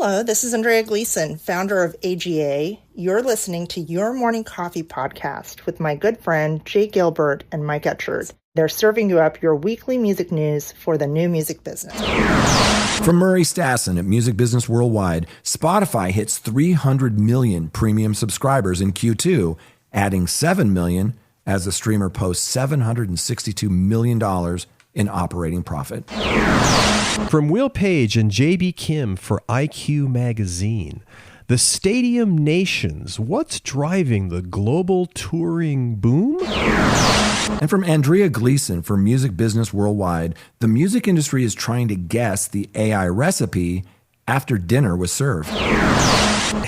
Hello, this is Andrea Gleason, founder of AGA. You're listening to Your Morning Coffee podcast with my good friend Jay Gilbert and Mike Etchard. They're serving you up your weekly music news for the new music business. From Murray Stassen at Music Business Worldwide, Spotify hits 300 million premium subscribers in Q2, adding 7 million as the streamer posts $762 million in operating profit. From Will Page and J.B. Kim for IQ Magazine, the Stadium Nations, what's driving the global touring boom? And from Andrea Gleason for Music Business Worldwide, the music industry is trying to guess the AI recipe after dinner was served.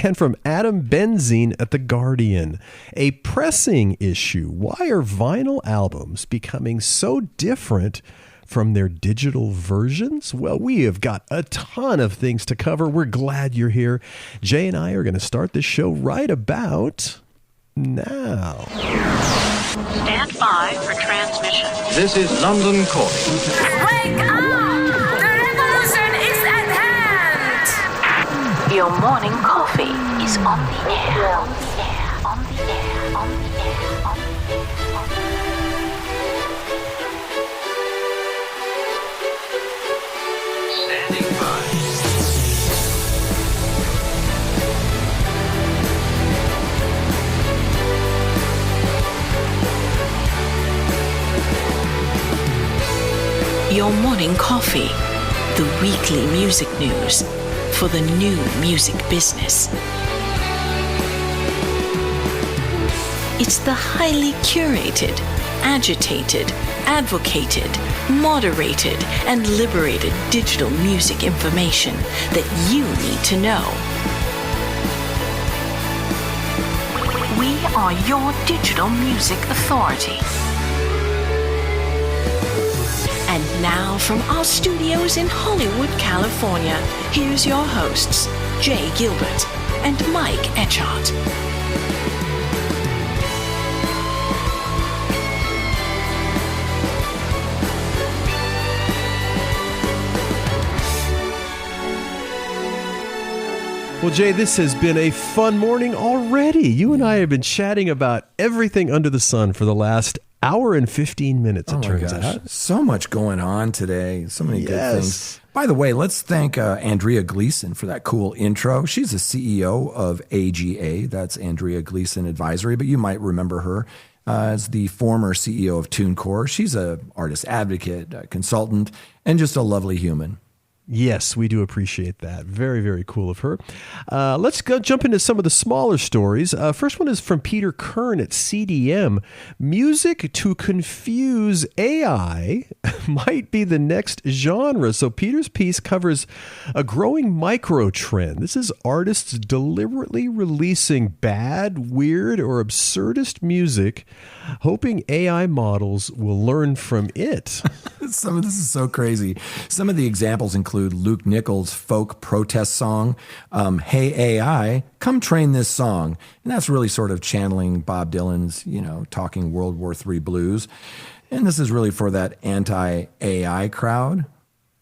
And from Adam Benzine at The Guardian, a pressing issue. Why are vinyl albums becoming so different from their digital versions? Well, we have got a ton of things to cover. We're glad you're here. Jay and I are going to start this show right about now. Stand by for transmission. This is London calling. Wake up! The revolution is at hand! Your morning coffee is on the air. On the air. On the air. On the air. On the air. Standing by. Your morning coffee, the weekly music news for the new music business. It's the highly curated, agitated, advocated, moderated, and liberated digital music information that you need to know. We are your digital music authority. And now from our studios in Hollywood, California, here's your hosts, Jay Gilbert and Mike Etchard. Well, Jay, this has been a fun morning already. You and I have been chatting about everything under the sun for the last hour and 15 minutes, it turns out. So much going on today. So many good things. By the way, let's thank Andrea Gleason for that cool intro. She's the CEO of AGA. That's Andrea Gleason Advisory, but you might remember her as the former CEO of TuneCore. She's an artist advocate, a consultant, and just a lovely human. Yes, we do appreciate that. Very, very cool of her. Let's go jump into some of the smaller stories. First one is from Peter Kern at CDM. Music to confuse AI might be the next genre. So Peter's piece covers a growing micro trend. This is artists deliberately releasing bad, weird, or absurdist music, hoping AI models will learn from it. Some of this is so crazy. Some of the examples include Luke Nichols' folk protest song, Hey AI, Come Train This Song. And that's really sort of channeling Bob Dylan's, talking World War III blues. And this is really for that anti-AI crowd.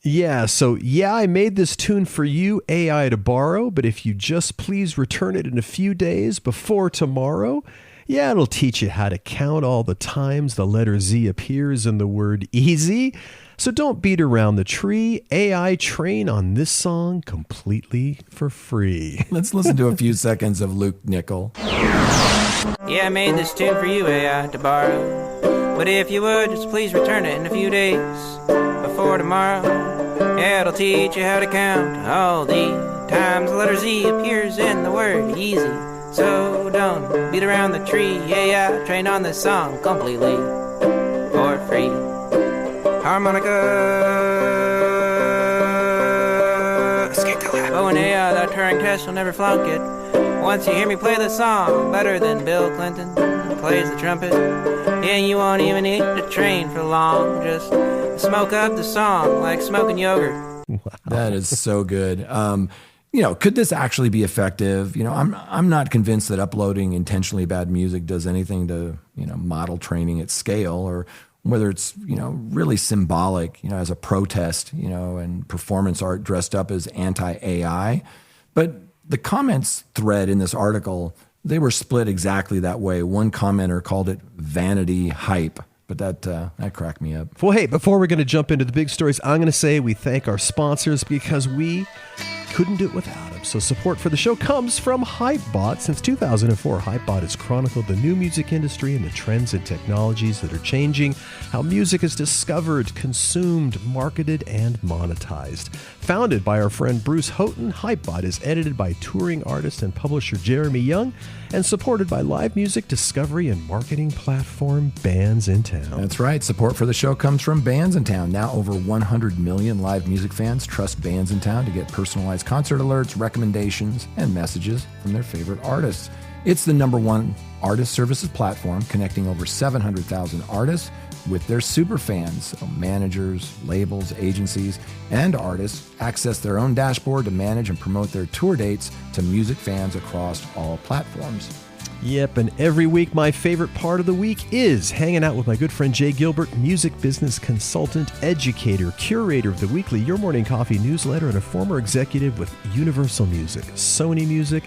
Yeah, so I made this tune for you, AI, to borrow, but if you just please return it in a few days before tomorrow, it'll teach you how to count all the times the letter Z appears in the word easy. So don't beat around the tree. AI train on this song completely for free. Let's listen to a few seconds of Luke Nickel. Yeah, I made this tune for you, AI, to borrow. But if you would, just please return it in a few days before tomorrow. Yeah, it'll teach you how to count all the times the letter Z appears in the word easy. So don't beat around the tree. AI train on this song completely for free. Harmonica, oh, and AI, that Turing test will never flunk it. Once you hear me play the song, better than Bill Clinton plays the trumpet. Yeah, you won't even need to train for long. Just smoke up the song like smoking yogurt. Wow. That is so good. Could this actually be effective? I'm not convinced that uploading intentionally bad music does anything to, model training at scale, or whether it's, really symbolic, as a protest, and performance art dressed up as anti-AI. But the comments thread in this article, they were split exactly that way. One commenter called it vanity hype. But that cracked me up. Well, hey, before we're going to jump into the big stories, I'm going to say we thank our sponsors because we couldn't do it without them. So support for the show comes from Hypebot. Since 2004, Hypebot has chronicled the new music industry and the trends and technologies that are changing how music is discovered, consumed, marketed, and monetized. Founded by our friend Bruce Houghton, Hypebot is edited by touring artist and publisher Jeremy Young and supported by live music discovery and marketing platform Bands in Town. That's right. Support for the show comes from Bands in Town. Now over 100 million live music fans trust Bands in Town to get personalized concert alerts, recommendations, and messages from their favorite artists. It's the #1 artist services platform connecting over 700,000 artists with their super fans. So managers, labels, agencies, and artists access their own dashboard to manage and promote their tour dates to music fans across all platforms. Yep, and every week my favorite part of the week is hanging out with my good friend Jay Gilbert, music business consultant, educator, curator of the weekly Your Morning Coffee newsletter, and a former executive with Universal Music, Sony Music,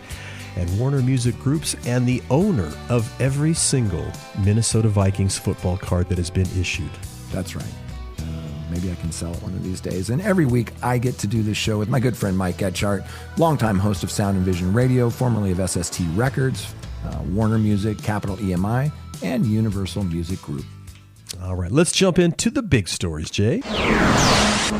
and Warner Music Groups, and the owner of every single Minnesota Vikings football card that has been issued. That's right. Maybe I can sell it one of these days. And every week I get to do this show with my good friend Mike Etchart, longtime host of Sound and Vision Radio, formerly of SST Records, Warner Music, Capital EMI, and Universal Music Group. All right, let's jump into the big stories, Jay.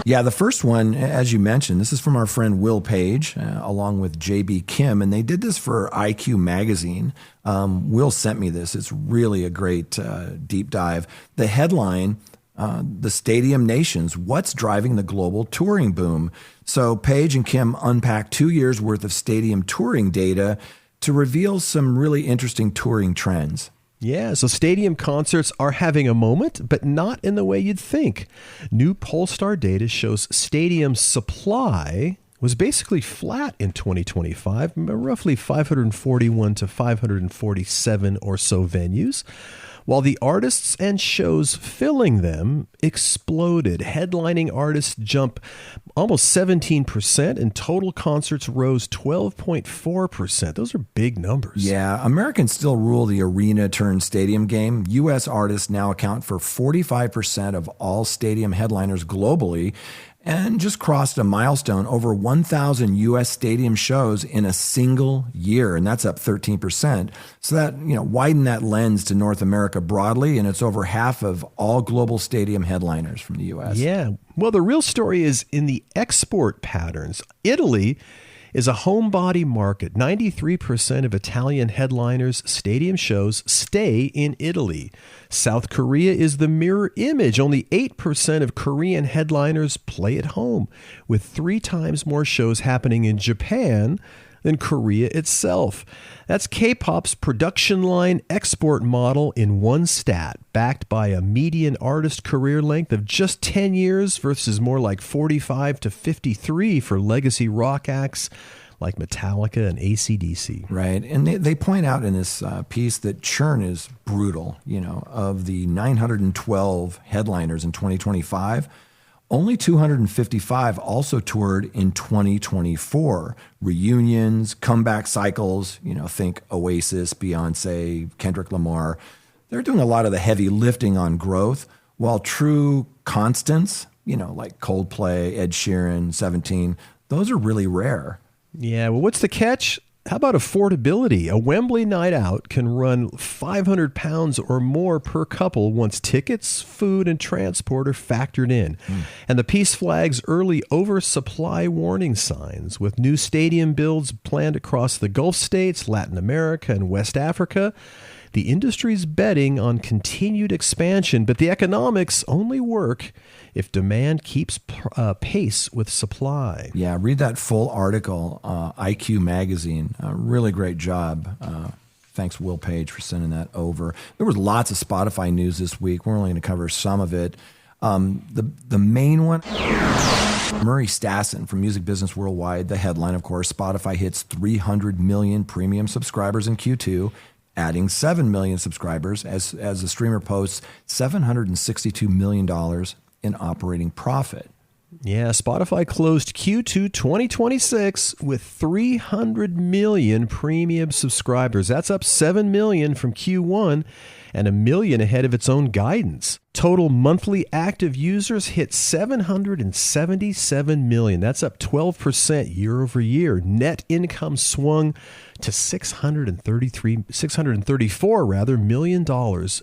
Yeah, the first one, as you mentioned, this is from our friend Will Page, along with J.B. Kim, and they did this for IQ Magazine. Will sent me this. It's really a great deep dive. The headline, The Stadium Nations, What's Driving the Global Touring Boom? So Page and Kim unpack 2 years' worth of stadium touring data to reveal some really interesting touring trends. Yeah, so stadium concerts are having a moment, but not in the way you'd think. New Pollstar data shows stadium supply was basically flat in 2025, roughly 541 to 547 or so venues, while the artists and shows filling them exploded. Headlining artists jump almost 17%, and total concerts rose 12.4%. Those are big numbers. Yeah, Americans still rule the arena-turned-stadium game. U.S. artists now account for 45% of all stadium headliners globally, and just crossed a milestone, over 1,000 U.S. stadium shows in a single year, and that's up 13%. So that, widen that lens to North America broadly, and it's over half of all global stadium headliners from the U.S. Yeah, well, the real story is in the export patterns. Italy is a homebody market. 93% of Italian headliners' stadium shows stay in Italy. South Korea is the mirror image. Only 8% of Korean headliners play at home, with 3 times more shows happening in Japan than Korea itself. That's K-pop's production line export model in one stat, backed by a median artist career length of just 10 years versus more like 45 to 53 for legacy rock acts like Metallica and AC/DC. Right. And they point out in this piece that churn is brutal. Of the 912 headliners in 2025, only 255 also toured in 2024. Reunions, comeback cycles, think Oasis, Beyonce, Kendrick Lamar. They're doing a lot of the heavy lifting on growth, while true constants, like Coldplay, Ed Sheeran, 17, those are really rare. Yeah, well, what's the catch? How about affordability? A Wembley night out can run £500 or more per couple once tickets, food, and transport are factored in. And the piece flags early oversupply warning signs, with new stadium builds planned across the Gulf states, Latin America, and West Africa. The industry's betting on continued expansion, but the economics only work if demand keeps pace with supply. Yeah, read that full article, IQ Magazine. Really great job. Thanks, Will Page, for sending that over. There was lots of Spotify news this week. We're only going to cover some of it. The main one, Murray Stassen from Music Business Worldwide, the headline, of course. Spotify hits 300 million premium subscribers in Q2, adding 7 million subscribers as the streamer posts $762 million in operating profit. Yeah, Spotify closed Q2 2026 with 300 million premium subscribers. That's up 7 million from Q1 and 1 million ahead of its own guidance. Total monthly active users hit 777 million. That's up 12% year over year. Net income swung to $634 million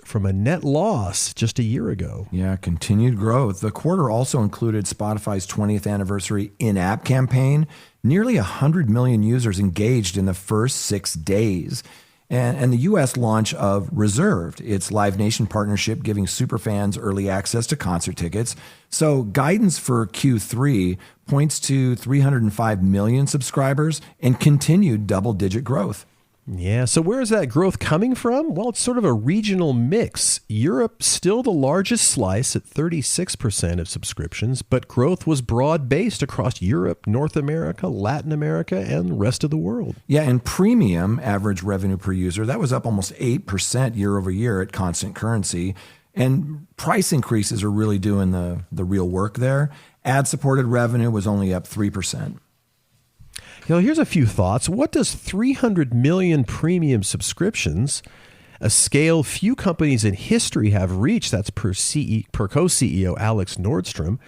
from a net loss just a year ago. Yeah, continued growth. The quarter also included Spotify's 20th anniversary in-app campaign. Nearly 100 million users engaged in the first 6 days. And the U.S. launch of Reserved, its Live Nation partnership giving superfans early access to concert tickets. So guidance for Q3 points to 305 million subscribers and continued double-digit growth. Yeah, so where is that growth coming from? Well, it's sort of a regional mix. Europe still the largest slice at 36% of subscriptions, but growth was broad-based across Europe, North America, Latin America, and the rest of the world. Yeah, and premium average revenue per user, that was up almost 8% year over year at constant currency. And price increases are really doing the real work there. Ad-supported revenue was only up 3%. Here's a few thoughts. What does 300 million premium subscriptions, a scale few companies in history have reached, that's per co-CEO Alex Nordstrom,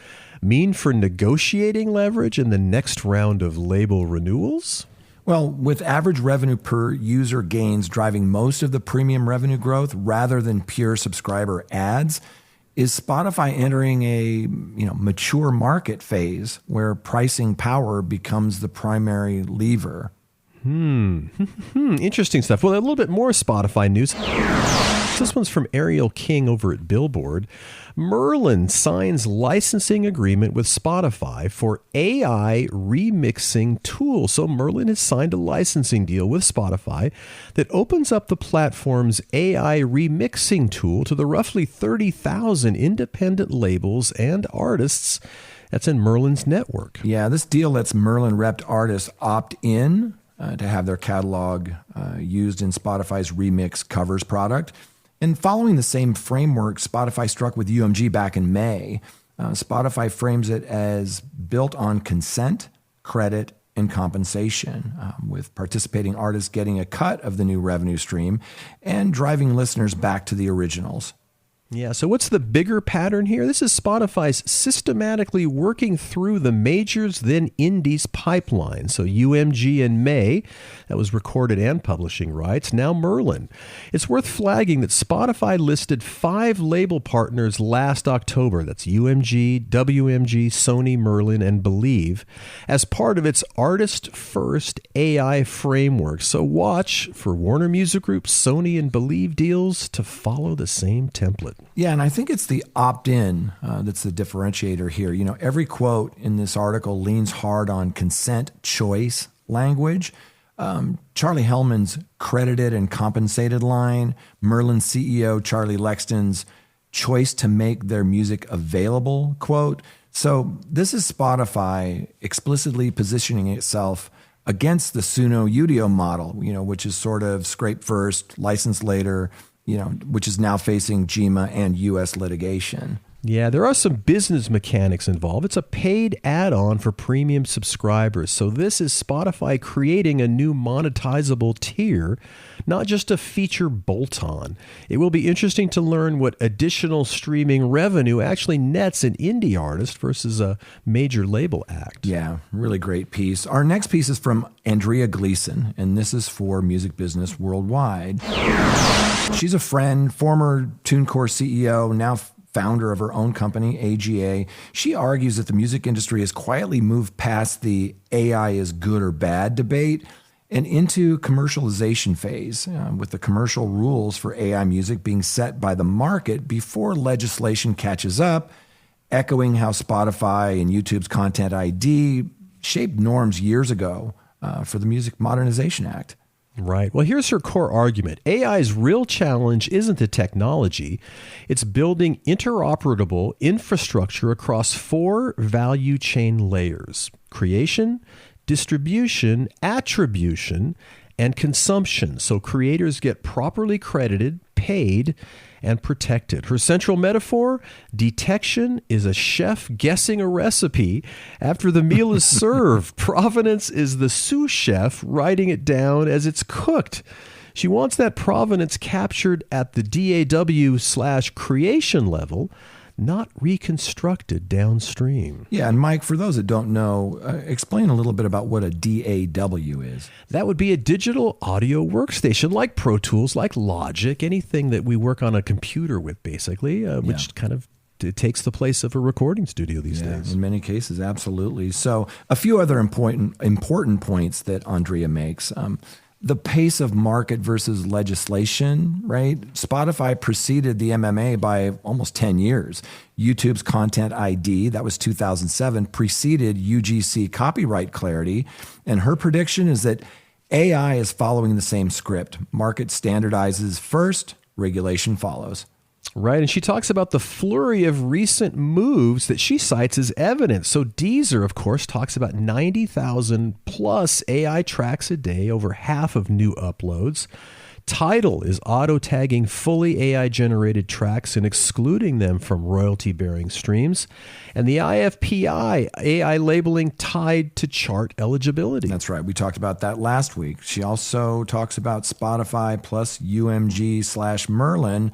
mean for negotiating leverage in the next round of label renewals? Well, with average revenue per user gains driving most of the premium revenue growth rather than pure subscriber ads, is Spotify entering a mature market phase where pricing power becomes the primary lever? Interesting stuff. Well, a little bit more Spotify news. This one's from Ariel King over at Billboard. Merlin signs licensing agreement with Spotify for AI remixing tools. So Merlin has signed a licensing deal with Spotify that opens up the platform's AI remixing tool to the roughly 30,000 independent labels and artists that's in Merlin's network. Yeah, this deal lets Merlin-repped artists opt in to have their catalog used in Spotify's Remix Covers product. And following the same framework Spotify struck with UMG back in May, Spotify frames it as built on consent, credit, and compensation, with participating artists getting a cut of the new revenue stream and driving listeners back to the originals. Yeah, so what's the bigger pattern here? This is Spotify's systematically working through the majors then indies pipeline. So UMG in May, that was recorded and publishing rights, now Merlin. It's worth flagging that Spotify listed 5 label partners last October. That's UMG, WMG, Sony, Merlin, and Believe as part of its Artist First AI framework. So watch for Warner Music Group, Sony, and Believe deals to follow the same template. Yeah, and I think it's the opt-in that's the differentiator here. You know, every quote in this article leans hard on consent choice language. Charlie Hellman's credited and compensated line, Merlin CEO Charlie Lexton's choice to make their music available quote. So this is Spotify explicitly positioning itself against the Suno Udio model, which is sort of scrape first, license later, which is now facing GEMA and U.S. litigation. Yeah, there are some business mechanics involved. It's a paid add-on for premium subscribers. So this is Spotify creating a new monetizable tier, not just a feature bolt-on. It will be interesting to learn what additional streaming revenue actually nets an indie artist versus a major label act. Yeah, really great piece. Our next piece is from Andrea Gleason, and this is for Music Business Worldwide. She's a friend, former TuneCore CEO, now founder of her own company, AGA. She argues that the music industry has quietly moved past the AI is good or bad debate and into commercialization phase, with the commercial rules for AI music being set by the market before legislation catches up, echoing how Spotify and YouTube's Content ID shaped norms years ago for the Music Modernization Act. Right. Well, here's her core argument. AI's real challenge isn't the technology. It's building interoperable infrastructure across 4 value chain layers: creation, distribution, attribution, and consumption. So creators get properly credited, paid, and protected. Her central metaphor: detection is a chef guessing a recipe after the meal is served. Provenance is the sous chef writing it down as it's cooked. She wants that provenance captured at the DAW/creation level, not reconstructed downstream. Yeah, and Mike, for those that don't know, explain a little bit about what a DAW is. That would be a digital audio workstation like Pro Tools, like Logic, anything that we work on a computer with, basically, which kind of takes the place of a recording studio these days. In many cases, absolutely. So a few other important points that Andrea makes. The pace of market versus legislation, right? Spotify preceded the MMA by almost 10 years. YouTube's Content ID, that was 2007, preceded UGC copyright clarity. And her prediction is that AI is following the same script. Market standardizes first, regulation follows. Right, and she talks about the flurry of recent moves that she cites as evidence. So Deezer, of course, talks about 90,000 plus AI tracks a day, over half of new uploads. Tidal is auto-tagging fully AI-generated tracks and excluding them from royalty-bearing streams. And the IFPI, AI labeling tied to chart eligibility. That's right. We talked about that last week. She also talks about Spotify plus UMG/Merlin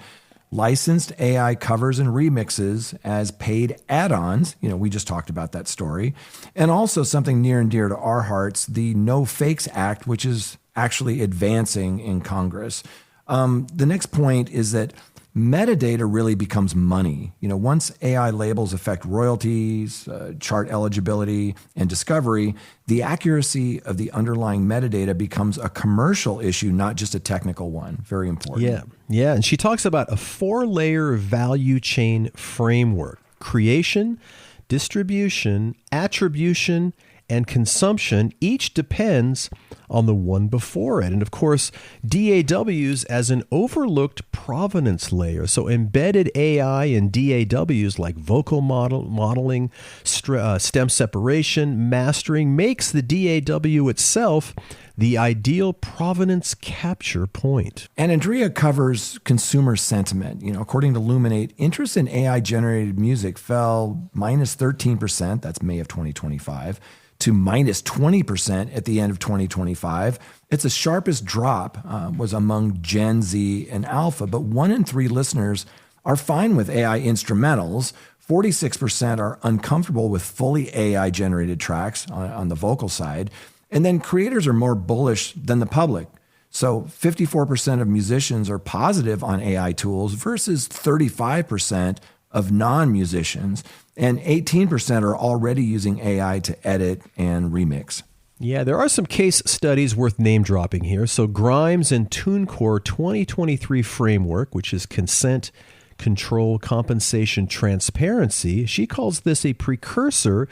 licensed AI covers and remixes as paid add-ons. We just talked about that story. And also something near and dear to our hearts, the No Fakes Act, which is actually advancing in Congress. The next point is that metadata really becomes money. Once AI labels affect royalties, chart eligibility, and discovery, the accuracy of the underlying metadata becomes a commercial issue, not just a technical one. Very important. Yeah. And she talks about a 4-layer value chain framework: creation, distribution, attribution, and consumption. Each depends on the one before it. And of course, DAWs as an overlooked provenance layer. So embedded AI in DAWs like vocal modeling, stem separation, mastering makes the DAW itself the ideal provenance capture point. And Andrea covers consumer sentiment. According to Luminate, interest in AI-generated music fell minus 13%, that's May of 2025, to minus 20% at the end of 2025. It's the sharpest drop was among Gen Z and Alpha, but 1 in 3 listeners are fine with AI instrumentals. 46% are uncomfortable with fully AI-generated tracks on the vocal side. And then creators are more bullish than the public. So 54% of musicians are positive on AI tools versus 35% of non-musicians, and 18% are already using AI to edit and remix. Yeah, there are some case studies worth name dropping here. So Grimes and TuneCore 2023 framework, which is consent, control, compensation, transparency. She calls this a precursor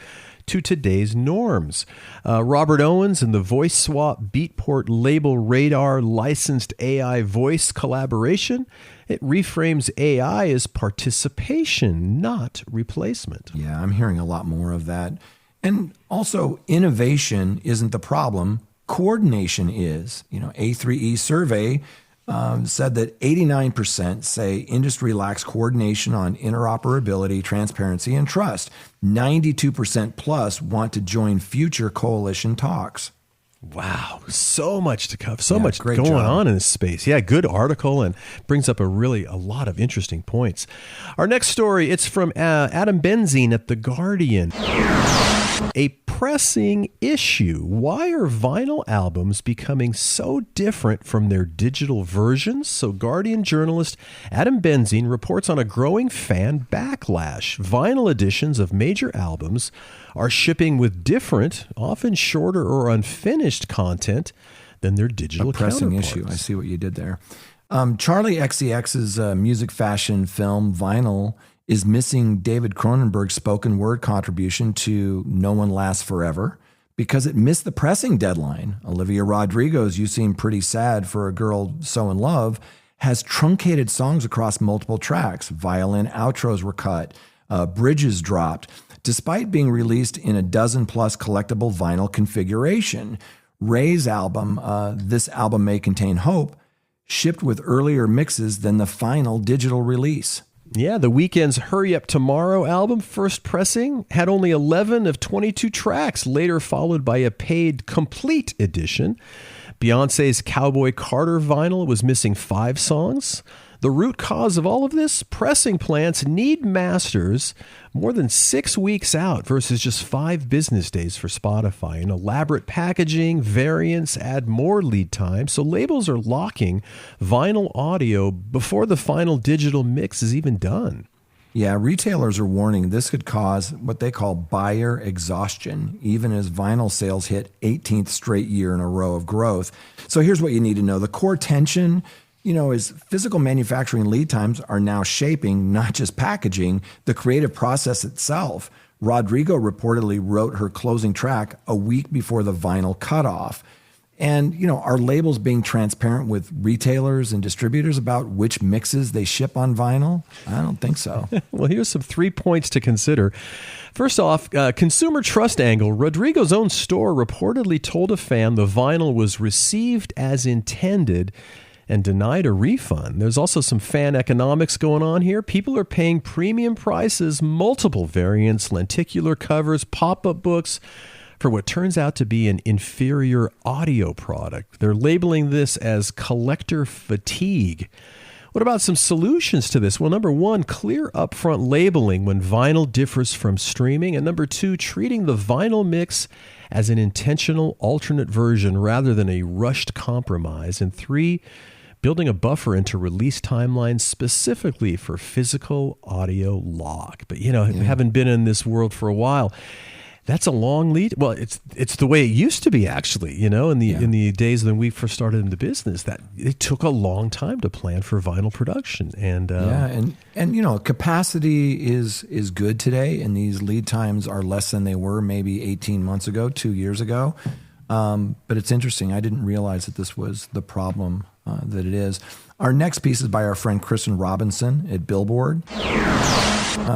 to today's norms. Robert Owens and the Voice Swap Beatport Label Radar licensed AI voice collaboration. It reframes AI as participation, not replacement. Yeah, I'm hearing a lot more of that. And also, innovation isn't the problem. Coordination is. A3E survey said that 89% say industry lacks coordination on interoperability, transparency, and trust. 92% plus want to join future coalition talks. Wow, so much to cover, so much great going job on in this space. Yeah, good article and brings up a lot of interesting points. Our next story, it's from Adam Benzine at The Guardian. A pressing issue. Why are vinyl albums becoming so different from their digital versions? So Guardian journalist Adam Benzine reports on a growing fan backlash. Vinyl editions of major albums are shipping with different, often shorter or unfinished content than their digital counterparts. A pressing issue. I see what you did there. Charlie XCX's music fashion film Vinyl is missing David Cronenberg's spoken word contribution to No One Lasts Forever because it missed the pressing deadline. Olivia Rodrigo's You Seem Pretty Sad for a Girl So in Love has truncated songs across multiple tracks. Violin outros were cut, bridges dropped, despite being released in a dozen plus collectible vinyl configuration. Ray's album, This Album May Contain Hope, shipped with earlier mixes than the final digital release. Yeah, The Weeknd's Hurry Up Tomorrow album, first pressing, had only 11 of 22 tracks, later followed by a paid complete edition. Beyoncé's Cowboy Carter vinyl was missing 5 songs. The root cause of all of this? Pressing plants need masters more than 6 weeks out versus just 5 business days for Spotify. And elaborate packaging, variants add more lead time, so labels are locking vinyl audio before the final digital mix is even done. Yeah, retailers are warning this could cause what they call buyer exhaustion, even as vinyl sales hit 18th straight year in a row of growth. So here's what you need to know. The core tension, is physical manufacturing lead times are now shaping, not just packaging, the creative process itself. Rodrigo reportedly wrote her closing track a week before the vinyl cutoff. And, are labels being transparent with retailers and distributors about which mixes they ship on vinyl? I don't think so. Well, here's some 3 points to consider. First off, consumer trust angle. Rodrigo's own store reportedly told a fan the vinyl was received as intended and denied a refund. There's also some fan economics going on here. People are paying premium prices, multiple variants, lenticular covers, pop-up books, for what turns out to be an inferior audio product. They're labeling this as collector fatigue. What about some solutions to this? Well, number 1, clear upfront labeling when vinyl differs from streaming. And number 2, treating the vinyl mix as an intentional alternate version rather than a rushed compromise. And 3, building a buffer into release timelines specifically for physical audio lock. But, having been in this world for a while, that's a long lead. Well, it's the way it used to be, actually, in the days when we first started in the business, that it took a long time to plan for vinyl production. And capacity is good today, and these lead times are less than they were maybe 18 months ago, 2 years ago. But it's interesting. I didn't realize that this was the problem that it is. Our next piece is by our friend Kristen Robinson at Billboard.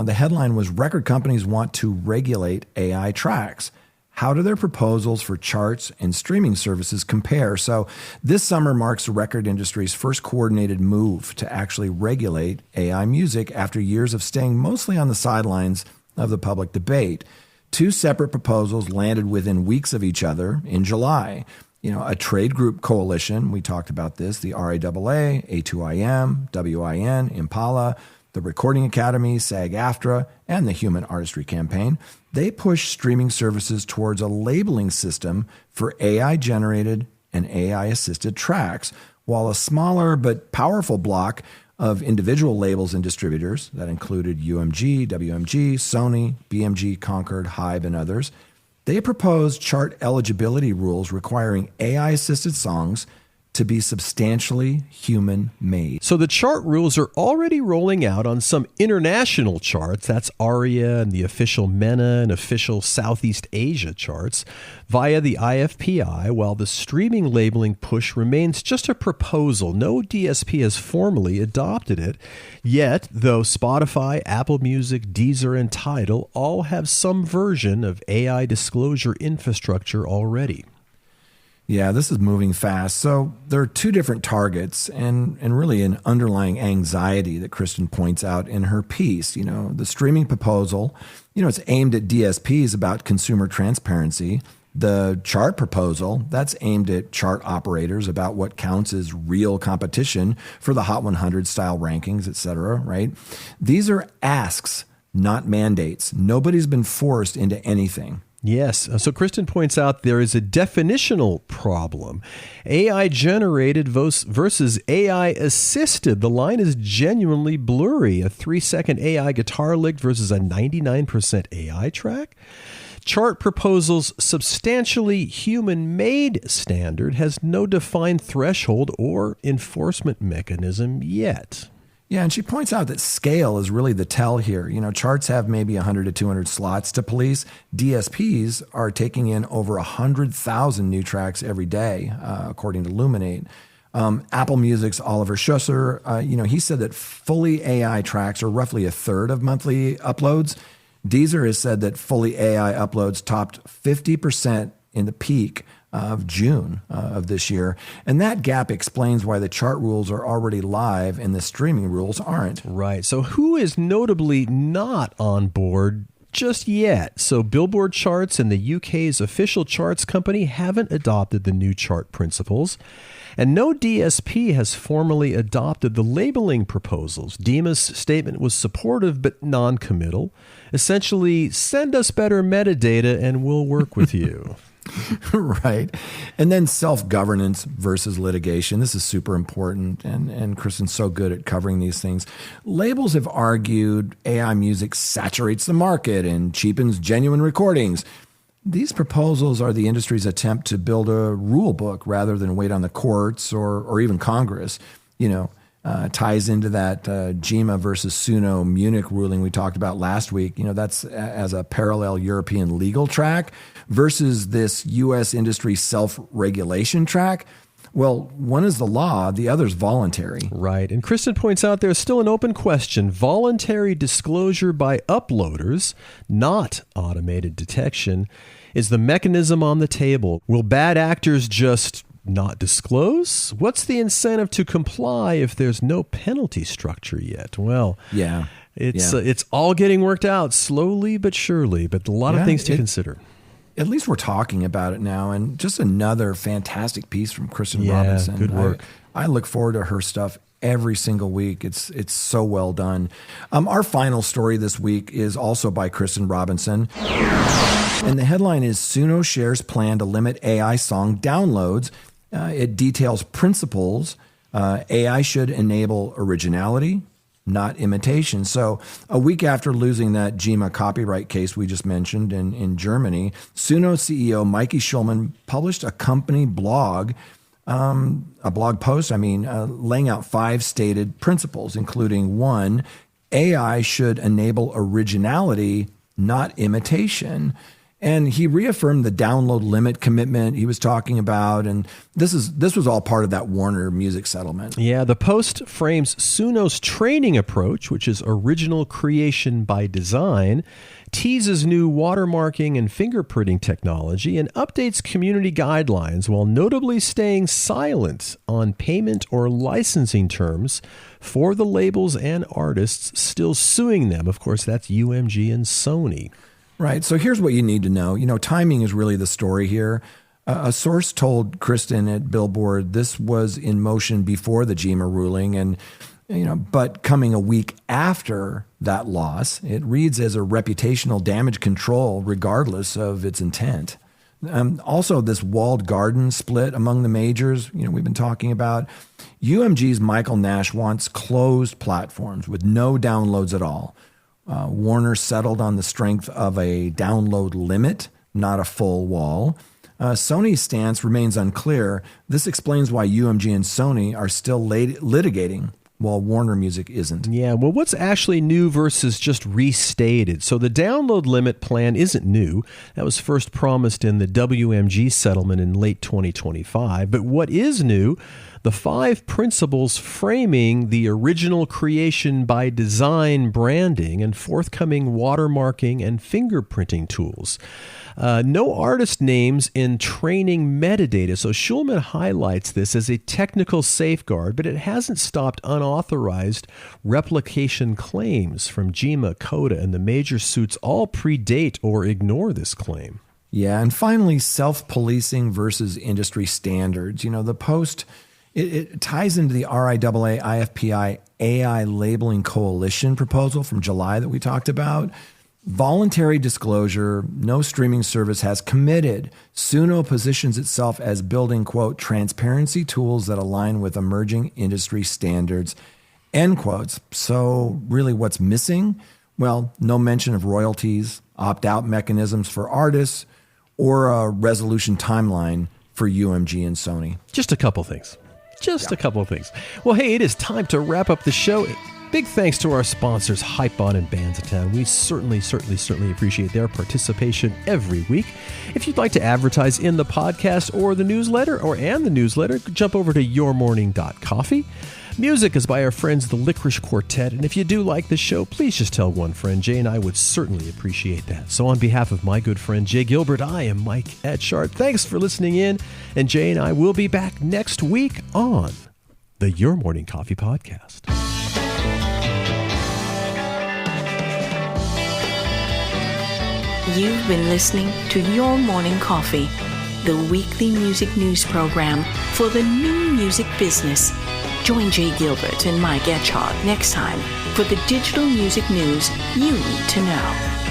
The headline was, record companies want to regulate AI tracks. How do their proposals for charts and streaming services compare? So this summer marks the record industry's first coordinated move to actually regulate AI music after years of staying mostly on the sidelines of the public debate. 2 separate proposals landed within weeks of each other in July. A trade group coalition, we talked about this, the RAAA, A2IM, WIN, Impala, the Recording Academy, SAG-AFTRA, and the Human Artistry Campaign, they push streaming services towards a labeling system for AI-generated and AI-assisted tracks, while a smaller but powerful block of individual labels and distributors, that included UMG, WMG, Sony, BMG, Concord, Hybe, and others, they proposed chart eligibility rules requiring AI-assisted songs to be substantially human-made. So the chart rules are already rolling out on some international charts. That's ARIA and the official MENA and official Southeast Asia charts via the IFPI, while the streaming labeling push remains just a proposal. No DSP has formally adopted it. Yet, though Spotify, Apple Music, Deezer, and Tidal all have some version of AI disclosure infrastructure already. Yeah, this is moving fast. So there are 2 different targets and really an underlying anxiety that Kristen points out in her piece. The streaming proposal, it's aimed at DSPs about consumer transparency. The chart proposal, that's aimed at chart operators about what counts as real competition for the Hot 100 style rankings, et cetera, right? These are asks, not mandates. Nobody's been forced into anything. Yes. So Kristen points out there is a definitional problem. AI generated versus AI assisted. The line is genuinely blurry. A 3-second AI guitar lick versus a 99% AI track. Chart proposal's substantially human-made standard has no defined threshold or enforcement mechanism yet. Yeah, and she points out that scale is really the tell here. Charts have maybe 100 to 200 slots to police. DSPs are taking in over 100,000 new tracks every day, according to Luminate. Apple Music's Oliver Schusser, he said that fully AI tracks are roughly a third of monthly uploads. Deezer has said that fully AI uploads topped 50% in the peak of June of this year. And that gap explains why the chart rules are already live and the streaming rules aren't. Right. So who is notably not on board just yet? So Billboard charts and the UK's official charts company haven't adopted the new chart principles. And no DSP has formally adopted the labeling proposals. DEMA's statement was supportive but non-committal. Essentially, send us better metadata and we'll work with you. Right. And then self-governance versus litigation. This is super important, and Kristen's so good at covering these things. Labels have argued AI music saturates the market and cheapens genuine recordings. These proposals are the industry's attempt to build a rule book rather than wait on the courts or even Congress. Ties into that GEMA versus Suno Munich ruling we talked about last week. That's as a parallel European legal track versus this U.S. industry self-regulation track. Well, one is the law, the other's voluntary. Right. And Kristen points out there's still an open question. Voluntary disclosure by uploaders, not automated detection, is the mechanism on the table. Will bad actors just not disclose? What's the incentive to comply if there's no penalty structure yet? Well, it's all getting worked out slowly but surely, but a lot of things to consider. At least we're talking about it now, and just another fantastic piece from Kristen Robinson. Good work. I look forward to her stuff every single week. It's so well done. Our final story this week is also by Kristen Robinson. And the headline is Suno shares plan to limit AI song downloads. It details principles. AI should enable originality, not imitation. So a week after losing that GEMA copyright case we just mentioned in Germany, Suno CEO Mikey Schulman published a company blog, a blog post, laying out 5 stated principles, including 1, AI should enable originality, not imitation. And he reaffirmed the download limit commitment he was talking about. And this was all part of that Warner Music settlement. Yeah, the post frames Suno's training approach, which is original creation by design, teases new watermarking and fingerprinting technology, and updates community guidelines while notably staying silent on payment or licensing terms for the labels and artists still suing them. Of course, that's UMG and Sony. Right. So here's what you need to know. Timing is really the story here. A source told Kristen at Billboard this was in motion before the GEMA ruling, and but coming a week after that loss, it reads as a reputational damage control regardless of its intent. Also, this walled garden split among the majors, we've been talking about. UMG's Michael Nash wants closed platforms with no downloads at all. Warner settled on the strength of a download limit, not a full wall. Sony's stance remains unclear. This explains why UMG and Sony are still litigating while Warner Music isn't. Yeah, well, what's actually new versus just restated? So the download limit plan isn't new. That was first promised in the WMG settlement in late 2025. But what is new? The 5 principles framing the original creation by design branding and forthcoming watermarking and fingerprinting tools. No artist names in training metadata. So Schulman highlights this as a technical safeguard, but it hasn't stopped unauthorized replication claims from GEMA, Coda, and the major suits all predate or ignore this claim. Yeah, and finally, self-policing versus industry standards. The post, it ties into the RIAA IFPI AI Labeling Coalition proposal from July that we talked about. Voluntary disclosure, no streaming service has committed. Suno positions itself as building, quote, transparency tools that align with emerging industry standards, end quotes. So really what's missing? Well, no mention of royalties, opt-out mechanisms for artists, or a resolution timeline for UMG and Sony. Just a couple things. A couple of things. Well, hey, it is time to wrap up the show. Big thanks to our sponsors, Hypebot and Bandstown. We certainly appreciate their participation every week. If you'd like to advertise in the podcast or the newsletter, and the newsletter, jump over to yourmorning.coffee. Music is by our friends the Licorice Quartet, and if you do like the show, please just tell one friend. Jay and I would certainly appreciate that. So on behalf of my good friend Jay Gilbert, I am Mike Etchart. Thanks for listening in, and Jay and I will be back next week on the Your Morning Coffee Podcast. You've been listening to Your Morning Coffee, the weekly music news program for the new music business. Join Jay Gilbert and Mike Etchart next time for the digital music news you need to know.